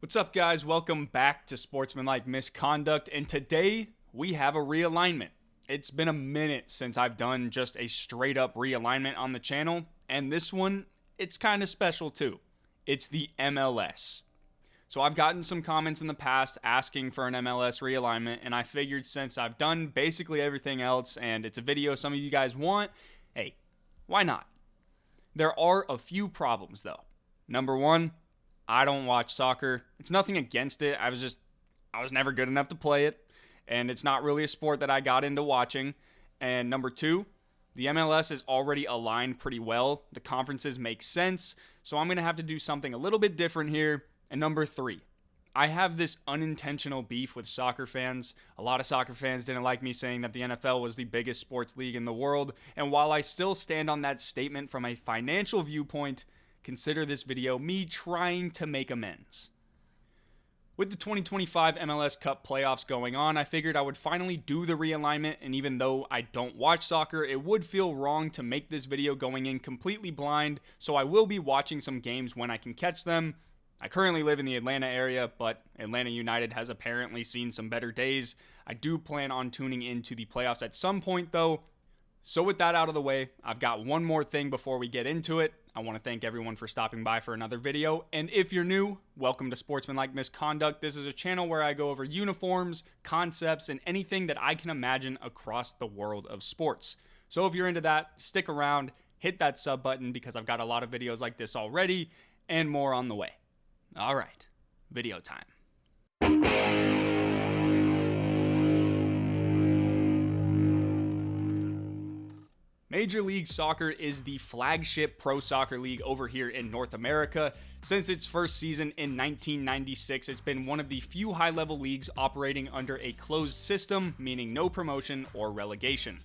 What's up, guys? Welcome back to Sportsmanlike Misconduct, and today we have a realignment. It's been a minute since I've done just a straight up realignment on the channel, and this one, it's kind of special too. It's the MLS. So I've gotten some comments in the past asking for an MLS realignment, and I figured since I've done basically everything else and it's a video some of you guys want, hey, why not? There are a few problems though. Number one, I don't watch soccer. It's nothing against it. I was never good enough to play it, and it's not really a sport that I got into watching. And number two, the MLS is already aligned pretty well. The conferences make sense, so I'm going to have to do something a little bit different here. And number three, I have this unintentional beef with soccer fans. A lot of soccer fans didn't like me saying that the NFL was the biggest sports league in the world, and while I still stand on that statement from a financial viewpoint, consider this video me trying to make amends. With the 2025 MLS Cup playoffs going on, I figured I would finally do the realignment, and even though I don't watch soccer, it would feel wrong to make this video going in completely blind, so I will be watching some games when I can catch them. I currently live in the Atlanta area, but Atlanta United has apparently seen some better days. I do plan on tuning into the playoffs at some point though. So with that out of the way, I've got one more thing before we get into it. I want to thank everyone for stopping by for another video, and if you're new, welcome to Sportsmanlike Misconduct. This is a channel where I go over uniforms, concepts, and anything that I can imagine across the world of sports. So if you're into that, stick around, hit that sub button because I've got a lot of videos like this already, and more on the way. Alright, video time. Major League Soccer is the flagship pro soccer league over here in North America. Since its first season in 1996, it's been one of the few high-level leagues operating under a closed system, meaning no promotion or relegation.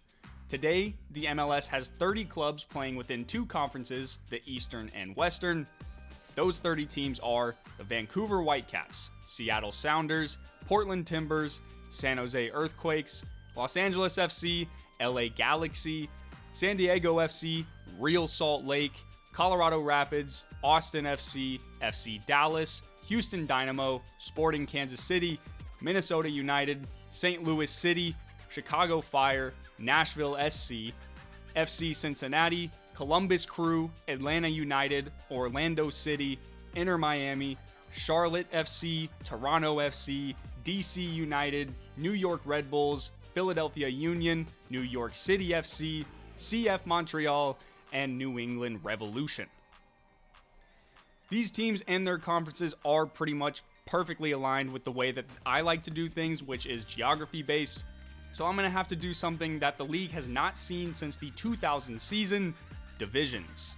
Today, the MLS has 30 clubs playing within two conferences, the Eastern and Western. Those 30 teams are the Vancouver Whitecaps, Seattle Sounders, Portland Timbers, San Jose Earthquakes, Los Angeles FC, LA Galaxy, San Diego FC, Real Salt Lake, Colorado Rapids, Austin FC, FC Dallas, Houston Dynamo, Sporting Kansas City, Minnesota United, St. Louis City, Chicago Fire, Nashville SC, FC Cincinnati, Columbus Crew, Atlanta United, Orlando City, Inter Miami, Charlotte FC, Toronto FC, DC United, New York Red Bulls, Philadelphia Union, New York City FC, CF Montreal, and New England Revolution. These teams and their conferences are pretty much perfectly aligned with the way that I like to do things, which is geography based. So I'm going to have to do something that the league has not seen since the 2000 season, divisions.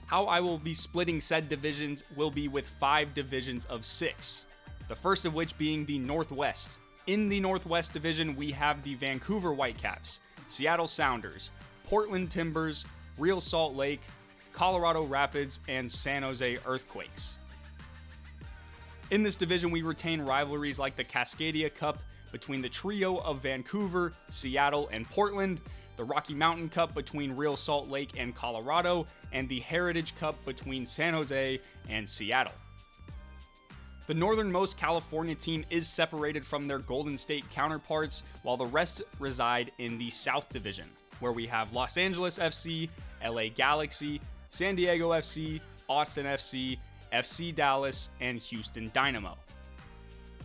How I will be splitting said divisions will be with 5 divisions of 6. The first of which being the Northwest. In the Northwest division, we have the Vancouver Whitecaps, Seattle Sounders, Portland Timbers, Real Salt Lake, Colorado Rapids, and San Jose Earthquakes. In this division, we retain rivalries like the Cascadia Cup between the trio of Vancouver, Seattle, and Portland, the Rocky Mountain Cup between Real Salt Lake and Colorado, and the Heritage Cup between San Jose and Seattle. The northernmost California team is separated from their Golden State counterparts, while the rest reside in the South Division, where we have Los Angeles FC, LA Galaxy, San Diego FC, Austin FC, FC Dallas, and Houston Dynamo.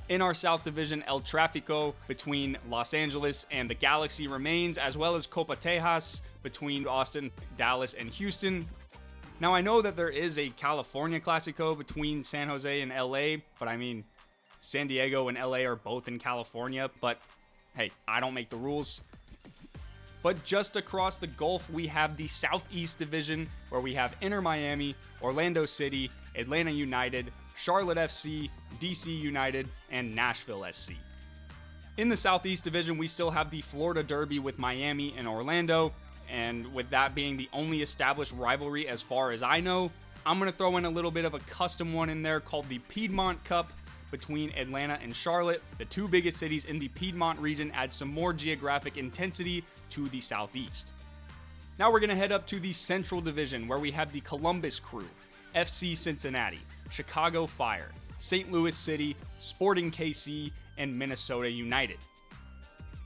In our South Division, El Tráfico between Los Angeles and the Galaxy remains, as well as Copa Tejas between Austin, Dallas, and Houston. Now, I know that there is a California Clasico between San Jose and LA, but I mean, San Diego and LA are both in California, but hey, I don't make the rules. But just across the Gulf, we have the Southeast Division, where we have Inter Miami, Orlando City, Atlanta United, Charlotte FC, DC United, and Nashville SC. In the Southeast Division, we still have the Florida Derby with Miami and Orlando, and with that being the only established rivalry as far as I know, I'm going to throw in a little bit of a custom one in there called the Piedmont Cup between Atlanta and Charlotte. The two biggest cities in the Piedmont region add some more geographic intensity to the Southeast. Now we're going to head up to the Central Division, where we have the Columbus Crew, FC Cincinnati, Chicago Fire, St. Louis City, Sporting KC, and Minnesota United.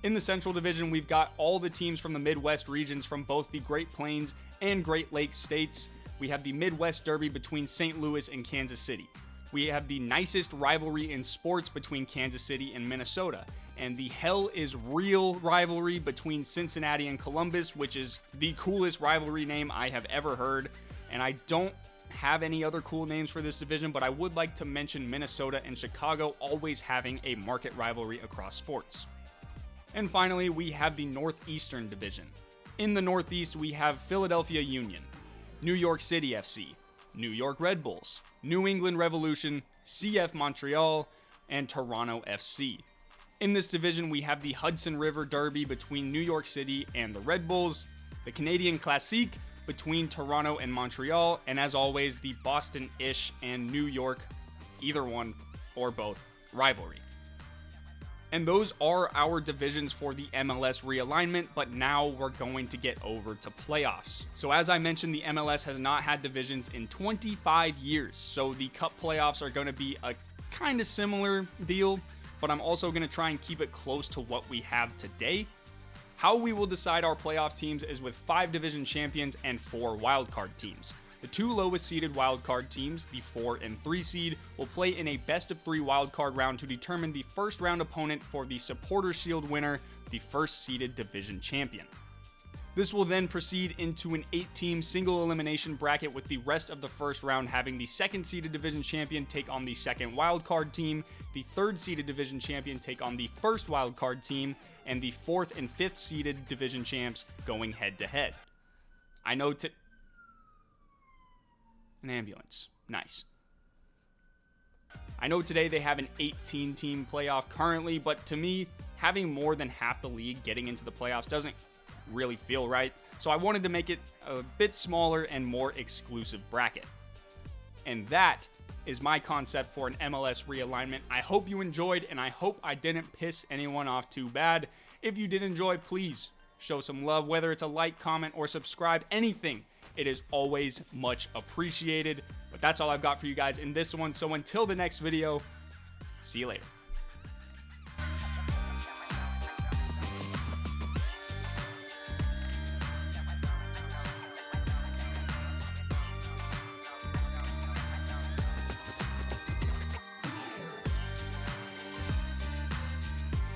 In the Central Division, we've got all the teams from the Midwest regions from both the Great Plains and Great Lakes states. We have the Midwest Derby between St. Louis and Kansas City. We have the nicest rivalry in sports between Kansas City and Minnesota. And the Hell is Real rivalry between Cincinnati and Columbus, which is the coolest rivalry name I have ever heard. And I don't have any other cool names for this division, but I would like to mention Minnesota and Chicago always having a market rivalry across sports. And finally, we have the Northeastern Division. In the Northeast, we have Philadelphia Union, New York City FC, New York Red Bulls, New England Revolution, CF Montreal, and Toronto FC. In this division, we have the Hudson River Derby between New York City and the Red Bulls, the Canadian Classique between Toronto and Montreal, and as always, the Boston-ish and New York, either one or both, rivalry. And those are our divisions for the MLS realignment, but now we're going to get over to playoffs. So as I mentioned, the MLS has not had divisions in 25 years, so the Cup playoffs are going to be a kind of similar deal, but I'm also going to try and keep it close to what we have today. How we will decide our playoff teams is with 5 division champions and 4 wildcard teams. The 2 lowest seeded wildcard teams, the 4 and 3 seed, will play in a best of 3 wildcard round to determine the first round opponent for the Supporters Shield winner, the first seeded division champion. This will then proceed into an 8-team single elimination bracket, with the rest of the first round having the second seeded division champion take on the second wildcard team, the third seeded division champion take on the first wildcard team, and the 4th and 5th seeded division champs going head to head. I know an ambulance. Nice. I know today they have an 18-team playoff currently, but to me, having more than half the league getting into the playoffs doesn't really feel right. So I wanted to make it a bit smaller and more exclusive bracket. And that is my concept for an MLS realignment. I hope you enjoyed, and I hope I didn't piss anyone off too bad. If you did enjoy, please show some love, whether it's a like, comment, or subscribe, anything. It is always much appreciated. But that's all I've got for you guys in this one. So until the next video, see you later.